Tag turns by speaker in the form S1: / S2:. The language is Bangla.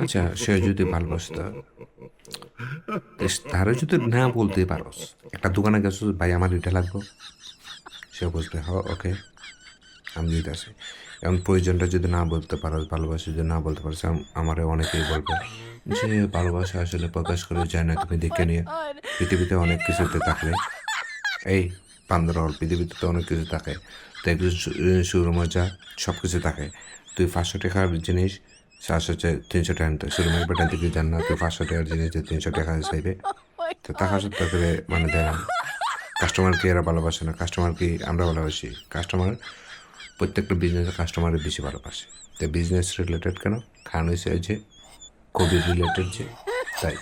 S1: আচ্ছা, সে যদি ভালোবাসতো, তারে যদি না বলতে পারস, একটা দোকানে গেছো, ভাই আমার এটা লাগবো, সে বুঝবে ওকে, আমি দিতেছি। এখন প্রয়োজনটা যদি না বলতে পারো, ভালোবাসা যদি না বলতে পারো, আমারে অনেকেই বলবে যে ভালোবাসা আসলে প্রকাশ করে যায় না, তুমি দেখে নিয়ে। পৃথিবীতে অনেক কিছুতে থাকলে এই পান্দরল, পৃথিবীতে তো অনেক কিছু থাকে। তো একজন সুরমা যা সব কিছু থাকে। তুই 500 টাকার জিনিস 300 টাকা আনতে সুরমার বেটা দিকে জান না, তুই 500 টাকার জিনিস 300 টাকা চাইবে, তো টাকা সত্তর করে মানে দেয় না। কাস্টমার কি এরা ভালোবাসে না? কাস্টমার কি আমরা ভালোবাসি? কাস্টমার প্রত্যেকটা বিজনেসে কাস্টমারের বেশি ভালোবাসে। তো বিজনেস রিলেটেড কেন? কারণ হচ্ছে যে কোভিড রিলেটেড যে, তাই।